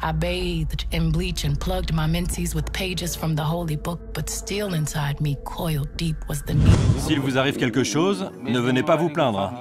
I bathed in bleach and plugged my menses with pages from the holy book, but still inside me, coiled deep was the need. S'il vous arrive quelque chose, ne venez pas vous plaindre.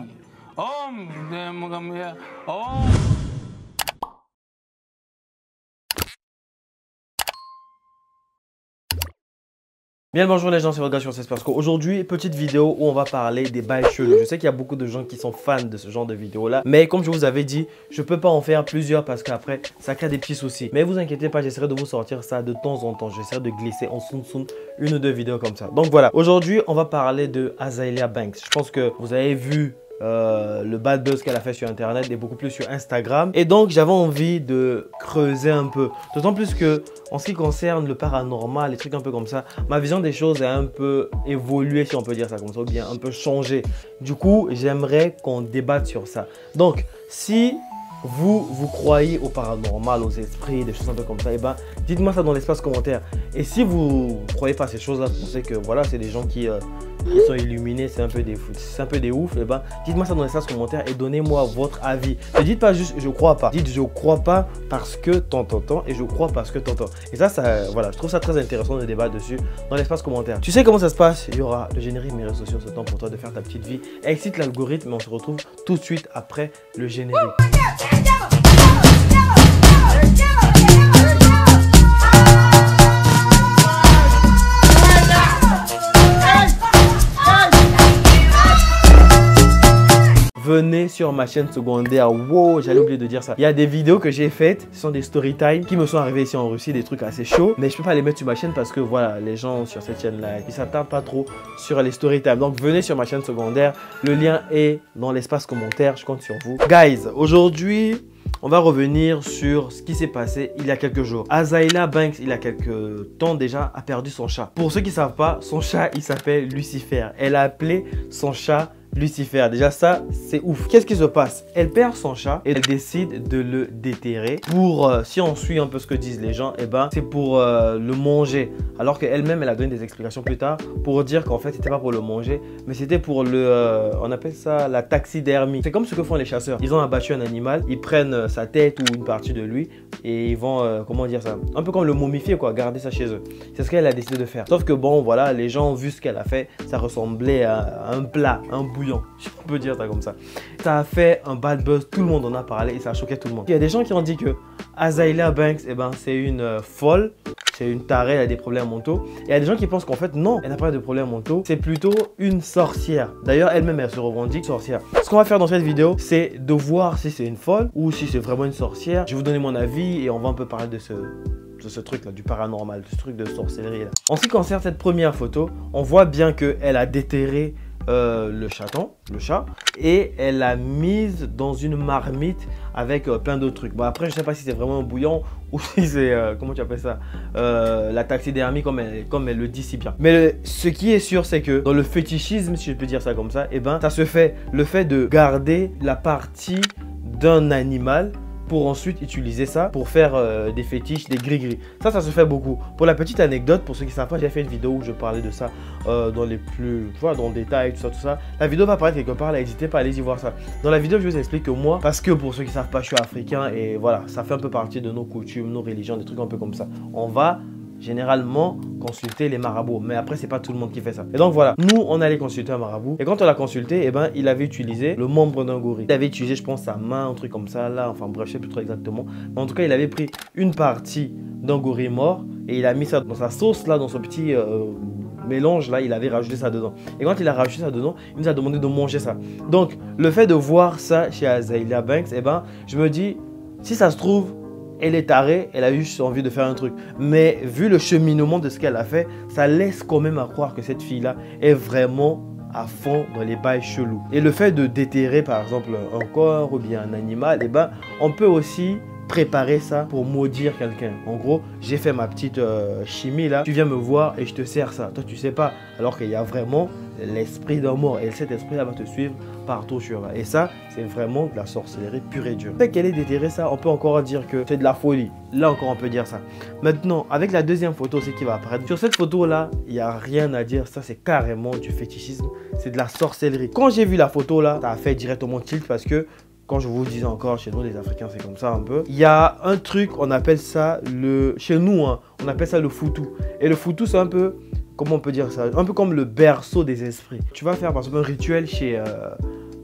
Bien le bonjour les gens, c'est votre gars sur Cespersco. Aujourd'hui, petite vidéo où on va parler des bails chelous. Je sais qu'il y a beaucoup de gens qui sont fans de ce genre de vidéo là, mais comme je vous avais dit, je peux pas en faire plusieurs parce qu'après ça crée des petits soucis. Mais vous inquiétez pas, j'essaierai de vous sortir ça de temps en temps. J'essaierai de glisser en soon une ou deux vidéos comme ça. Donc voilà, aujourd'hui on va parler de Azealia Banks. Je pense que vous avez vu le bad buzz qu'elle a fait sur internet et beaucoup plus sur Instagram, et donc j'avais envie de creuser un peu, d'autant plus que en ce qui concerne le paranormal, les trucs un peu comme ça, ma vision des choses a un peu évolué, si on peut dire ça comme ça, ou bien un peu changé. Du coup j'aimerais qu'on débatte sur ça. Donc si vous croyez au paranormal, aux esprits, des choses un peu comme ça, et ben dites-moi ça dans l'espace commentaire. Et si vous ne croyez pas à ces choses là, vous pensez que voilà, c'est des gens qui sont illuminés, c'est un peu des ouf, et ben dites-moi ça dans l'espace commentaire et donnez-moi votre avis. Ne dites pas juste je crois pas, dites je crois pas parce que tant et je crois parce que tant. Et ça voilà, je trouve ça très intéressant de débattre dessus dans l'espace commentaire. Tu sais comment ça se passe? Il y aura le générique, mes réseaux sociaux, ce temps pour toi de faire ta petite vie. Excite l'algorithme et on se retrouve tout de suite après le générique. Venez sur ma chaîne secondaire. Wow, j'allais oublier de dire ça. Il y a des vidéos que j'ai faites, ce sont des story time qui me sont arrivés ici en Russie, des trucs assez chauds. Mais je peux pas les mettre sur ma chaîne parce que voilà, les gens sur cette chaîne-là, ils s'attardent pas trop sur les story time. Donc venez sur ma chaîne secondaire. Le lien est dans l'espace commentaire. Je compte sur vous. Guys, aujourd'hui, on va revenir sur ce qui s'est passé il y a quelques jours. Azealia Banks, il y a quelques temps déjà, a perdu son chat. Pour ceux qui ne savent pas, son chat, il s'appelle Lucifer. Elle a appelé son chat Lucifer. Déjà ça, c'est ouf. Qu'est-ce qui se passe? Elle perd son chat et elle décide de le déterrer pour, si on suit un peu ce que disent les gens, et ben c'est pour le manger. Alors qu'elle-même, elle a donné des explications plus tard pour dire qu'en fait, c'était pas pour le manger, mais c'était pour le, on appelle ça la taxidermie. C'est comme ce que font les chasseurs. Ils ont abattu un animal, ils prennent sa tête ou une partie de lui et ils vont, comment dire ça? Un peu comme le momifier quoi, garder ça chez eux. C'est ce qu'elle a décidé de faire. Sauf que bon, voilà, les gens ont vu ce qu'elle a fait, ça ressemblait à un plat, un bouillon, si on peut dire ça comme ça. Ça a fait un bad buzz, tout le monde en a parlé et ça a choqué tout le monde. Il y a des gens qui ont dit que Azealia Banks, eh ben, c'est une folle, c'est une tarée, elle a des problèmes mentaux. Et il y a des gens qui pensent qu'en fait, non, elle n'a pas de problèmes mentaux, c'est plutôt une sorcière. D'ailleurs, elle-même, elle se revendique sorcière. Ce qu'on va faire dans cette vidéo, c'est de voir si c'est une folle ou si c'est vraiment une sorcière. Je vais vous donner mon avis et on va un peu parler de ce truc là, du paranormal, de ce truc de sorcellerie là. En ce qui concerne cette première photo, on voit bien qu'elle a déterré le chat, et elle l'a mise dans une marmite avec plein d'autres trucs. Bon, après je sais pas si c'est vraiment un bouillon ou si c'est comment tu appelles ça, la taxidermie comme elle le dit si bien. Mais ce qui est sûr, c'est que dans le fétichisme, si je peux dire ça comme ça, et ben ça se fait, le fait de garder la partie d'un animal pour ensuite utiliser ça pour faire des fétiches, des gris-gris. Ça se fait beaucoup. Pour la petite anecdote, pour ceux qui ne savent pas, j'ai fait une vidéo où je parlais de ça dans les plus, tu vois, dans le détail, tout ça. La vidéo va apparaître quelque part, là, n'hésitez pas à aller y voir ça. Dans la vidéo, je vous explique que moi, parce que pour ceux qui ne savent pas, je suis africain et voilà, ça fait un peu partie de nos coutumes, nos religions, des trucs un peu comme ça. On va généralement consulter les marabouts, mais après c'est pas tout le monde qui fait ça. Et donc voilà, nous on allait consulter un marabout et quand on l'a consulté, et ben il avait utilisé le membre d'un gorille. Il avait utilisé, je pense, sa main, un truc comme ça là, enfin bref, je sais plus trop exactement, mais en tout cas il avait pris une partie d'un gorille mort et il a mis ça dans sa sauce là, dans son petit mélange là, il avait rajouté ça dedans. Et quand il a rajouté ça dedans, il nous a demandé de manger ça. Donc le fait de voir ça chez Azealia Banks, et ben je me dis, si ça se trouve, elle est tarée, elle a juste envie de faire un truc. Mais vu le cheminement de ce qu'elle a fait, ça laisse quand même à croire que cette fille-là est vraiment à fond dans les bails chelous. Et le fait de déterrer par exemple un corps ou bien un animal, eh ben, on peut aussi préparer ça pour maudire quelqu'un. En gros, j'ai fait ma petite chimie là, tu viens me voir et je te sers ça. Toi tu sais pas, alors qu'il y a vraiment l'esprit d'un mort et cet esprit là va te suivre partout où tu vas. Et ça, c'est vraiment de la sorcellerie pure et dure. Fait qu'elle est déterrée, ça, on peut encore dire que c'est de la folie. Là encore, on peut dire ça. Maintenant, avec la deuxième photo, c'est qui va apparaître. Sur cette photo là, il n'y a rien à dire. Ça, c'est carrément du fétichisme. C'est de la sorcellerie. Quand j'ai vu la photo là, ça a fait directement tilt parce que quand je vous disais encore, chez nous les Africains c'est comme ça un peu. Il y a un truc, on appelle ça chez nous, hein, on appelle ça le foutou. Et le foutou c'est un peu, comment on peut dire ça, un peu comme le berceau des esprits. Tu vas faire par exemple un rituel chez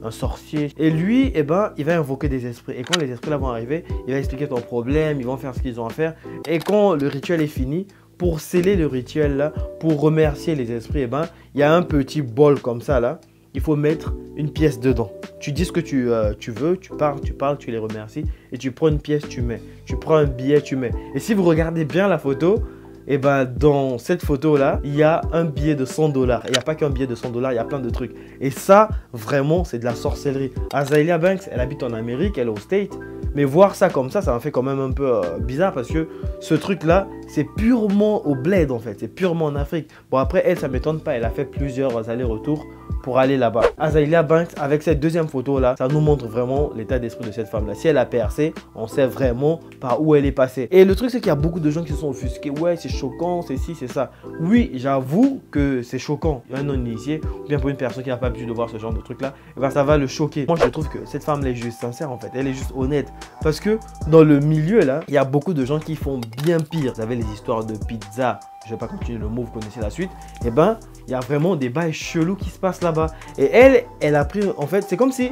un sorcier. Et lui, eh ben, il va invoquer des esprits. Et quand les esprits là vont arriver, il va expliquer ton problème, ils vont faire ce qu'ils ont à faire. Et quand le rituel est fini, pour sceller le rituel là, pour remercier les esprits, eh ben, il y a un petit bol comme ça là. Il faut mettre une pièce dedans. Tu dis ce que tu veux, tu parles, tu les remercies. Et tu prends une pièce, tu mets. Tu prends un billet, tu mets. Et si vous regardez bien la photo, et ben dans cette photo là, il y a un billet de 100 $. Il n'y a pas qu'un billet de 100 $, il y a plein de trucs. Et ça, vraiment, c'est de la sorcellerie. Azealia Banks, elle habite en Amérique, elle est au States. Mais voir ça comme ça m'a fait quand même un peu bizarre parce que ce truc là, c'est purement au bled en fait. C'est purement en Afrique. Bon après, elle, ça m'étonne pas. Elle a fait plusieurs allers-retours pour aller là-bas. Azealia Banks, avec cette deuxième photo là, ça nous montre vraiment l'état d'esprit de cette femme là. Si elle a percé, on sait vraiment par où elle est passée. Et le truc, c'est qu'il y a beaucoup de gens qui se sont offusqués. Ouais, c'est choquant, c'est ci, c'est ça. Oui, j'avoue que c'est choquant. Un non-initié, ou bien pour une personne qui n'a pas l'habitude de voir ce genre de truc là, et ben ça va le choquer. Moi, je trouve que cette femme là est juste sincère en fait. Elle est juste honnête. Parce que dans le milieu là, il y a beaucoup de gens qui font bien pire. Vous avez les histoires de pizza. Je vais pas continuer le mot, vous connaissez la suite. Et ben, il y a vraiment des bails chelous qui se passent là-bas. Et elle a pris, en fait, c'est comme si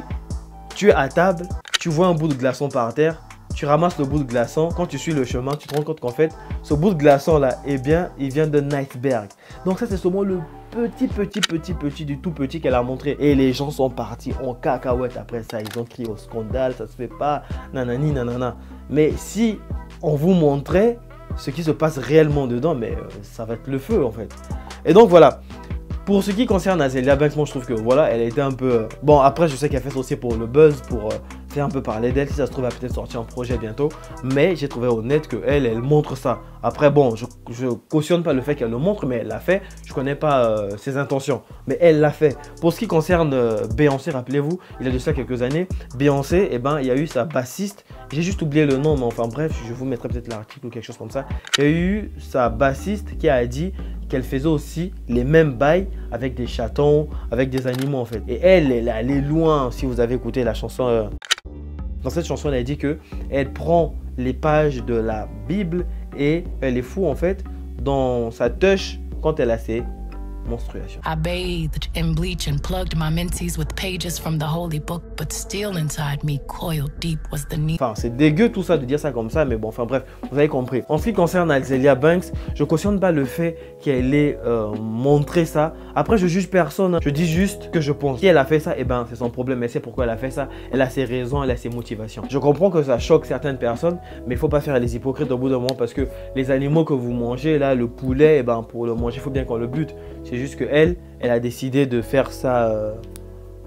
tu es à table, tu vois un bout de glaçon par terre, tu ramasses le bout de glaçon. Quand tu suis le chemin, tu te rends compte qu'en fait, ce bout de glaçon là, eh bien, il vient d'un iceberg. Donc ça, c'est seulement le petit du tout petit qu'elle a montré. Et les gens sont partis en cacahuète après ça. Ils ont crié au scandale, ça se fait pas, nanani, nanana. Mais si on vous montrait ce qui se passe réellement dedans, mais ça va être le feu en fait. Et donc voilà. Pour ce qui concerne Azealia Banks, moi je trouve que voilà, elle a été un peu... Bon, après je sais qu'elle fait ça aussi pour le buzz, pour faire un peu parler d'elle. Si ça se trouve, elle va peut-être sortir un projet bientôt. Mais j'ai trouvé honnête qu'elle montre ça. Après bon, je cautionne pas le fait qu'elle le montre, mais elle l'a fait. Je connais pas ses intentions, mais elle l'a fait. Pour ce qui concerne Beyoncé, rappelez-vous, il y a de ça quelques années, Beyoncé, eh ben, il y a eu sa bassiste. J'ai juste oublié le nom, mais enfin bref, je vous mettrai peut-être l'article ou quelque chose comme ça. Il y a eu sa bassiste qui a dit qu'elle faisait aussi les mêmes bails avec des chatons, avec des animaux en fait. Et elle est allée loin. Si vous avez écouté la chanson, dans cette chanson, elle a dit que elle prend les pages de la Bible et elle les fout en fait dans sa touche quand elle a ses menstruation. I bathed in bleach and plugged my menses with pages from the holy book, but still inside me, coiled deep was the need. Enfin, c'est dégueu tout ça de dire ça comme ça, mais bon, enfin bref, vous avez compris. En ce qui concerne Azealia Banks, je cautionne pas le fait qu'elle ait montré ça. Après, je juge personne, hein. Je dis juste que je pense. Si elle a fait ça, eh ben, c'est son problème. Elle sait pourquoi elle a fait ça. Elle a ses raisons, elle a ses motivations. Je comprends que ça choque certaines personnes, mais il faut pas faire les hypocrites au bout d'un moment parce que les animaux que vous mangez, là, le poulet, eh ben, pour le manger, il faut bien qu'on le bute. C'est juste que elle a décidé de faire ça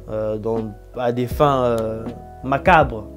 à des fins macabres.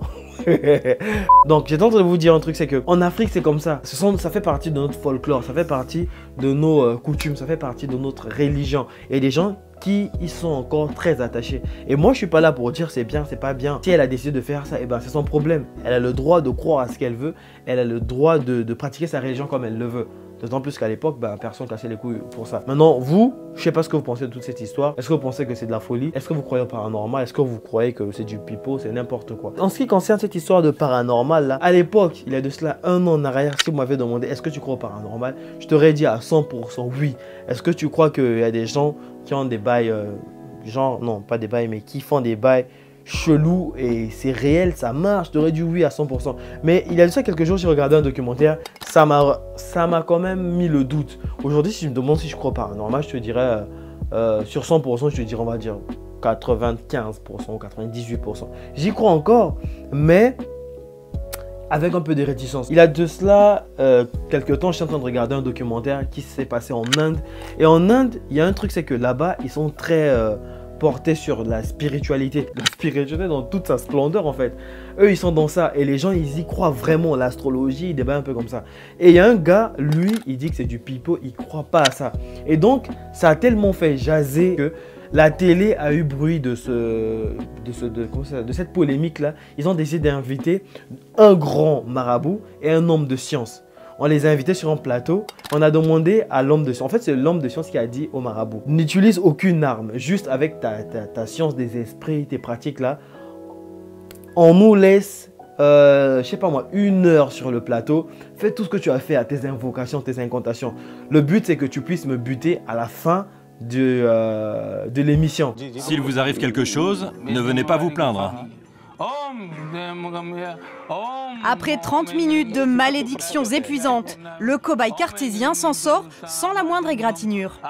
Donc j'ai tendance à vous dire un truc, c'est que en Afrique c'est comme ça. Ça fait partie de notre folklore, ça fait partie de nos coutumes, ça fait partie de notre religion. Et des gens qui y sont encore très attachés. Et moi je suis pas là pour dire c'est bien, c'est pas bien. Si elle a décidé de faire ça, et ben c'est son problème. Elle a le droit de croire à ce qu'elle veut. Elle a le droit de pratiquer sa religion comme elle le veut. D'autant plus qu'à l'époque, ben, personne ne cassait les couilles pour ça. Maintenant, vous, je sais pas ce que vous pensez de toute cette histoire. Est-ce que vous pensez que c'est de la folie? Est-ce que vous croyez au paranormal? Est-ce que vous croyez que c'est du pipeau? C'est n'importe quoi. En ce qui concerne cette histoire de paranormal, là, à l'époque, il y a de cela 1 an en arrière, si vous m'avez demandé est-ce que tu crois au paranormal, je t'aurais dit à 100% oui. Est-ce que tu crois qu'il y a des gens qui ont des bails, genre, non, pas des bails, mais qui font des bails chelou et c'est réel, ça marche? Je t'aurais dit oui à 100%. Mais il y a de ça quelques jours, j'ai regardé un documentaire, ça m'a quand même mis le doute. Aujourd'hui, si tu me demandes si je crois au paranormal, je te dirais sur 100%, je te dirais on va dire 95% ou 98%. J'y crois encore, mais avec un peu de réticence. Il y a de cela quelques temps, je suis en train de regarder un documentaire qui s'est passé en Inde. Et en Inde, il y a un truc, c'est que là-bas, ils sont très portés sur la spiritualité dans toute sa splendeur en fait. Eux ils sont dans ça et les gens ils y croient vraiment, l'astrologie, des bails un peu comme ça. Et il y a un gars, lui il dit que c'est du pipeau, il croit pas à ça. Et donc ça a tellement fait jaser que la télé a eu bruit de cette polémique là. Ils ont décidé d'inviter un grand marabout et un homme de science. On les a invités sur un plateau. On a demandé à l'homme de science. En fait, c'est l'homme de science qui a dit au marabout: n'utilise aucune arme, juste avec ta science des esprits, tes pratiques là. On nous laisse, je sais pas moi, 1 heure sur le plateau. Fais tout ce que tu as fait à tes invocations, tes incantations. Le but, c'est que tu puisses me buter à la fin de l'émission. S'il vous arrive quelque chose, ne venez pas vous plaindre. Après 30 minutes de malédictions épuisantes, le cobaye cartésien s'en sort sans la moindre égratignure.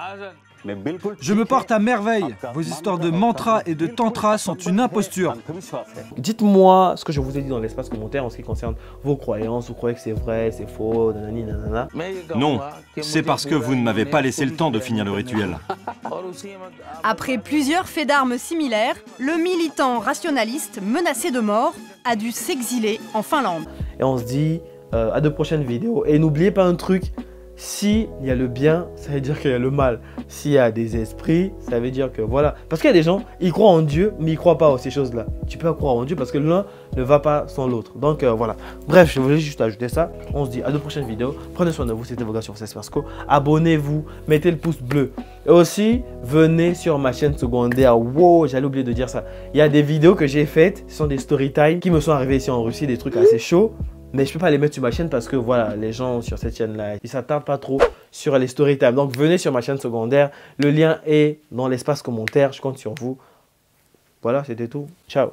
Je me porte à merveille. Vos histoires de mantra et de tantra sont une imposture. Dites-moi ce que je vous ai dit dans l'espace commentaire en ce qui concerne vos croyances. Vous croyez que c'est vrai, c'est faux, nanani, nanana. Non, c'est parce que vous ne m'avez pas laissé le temps de finir le rituel. Après plusieurs faits d'armes similaires, le militant rationaliste menacé de mort a dû s'exiler en Finlande. Et on se dit à de prochaines vidéos. Et n'oubliez pas un truc. S'il y a le bien, ça veut dire qu'il y a le mal. S'il y a des esprits, ça veut dire que voilà. Parce qu'il y a des gens, ils croient en Dieu, mais ils ne croient pas à ces choses-là. Tu peux croire en Dieu parce que l'un ne va pas sans l'autre. Donc voilà. Bref, je voulais juste ajouter ça. On se dit à de prochaines vidéos. Prenez soin de vous, c'était vos gars sur Cespersco. Abonnez-vous, mettez le pouce bleu. Et aussi, venez sur ma chaîne secondaire. Wow, j'allais oublier de dire ça. Il y a des vidéos que j'ai faites. Ce sont des story time qui me sont arrivés ici en Russie, des trucs assez chauds. Mais je ne peux pas les mettre sur ma chaîne parce que voilà, les gens sur cette chaîne-là, ils ne s'attardent pas trop sur les story time. Donc venez sur ma chaîne secondaire. Le lien est dans l'espace commentaire. Je compte sur vous. Voilà, c'était tout. Ciao.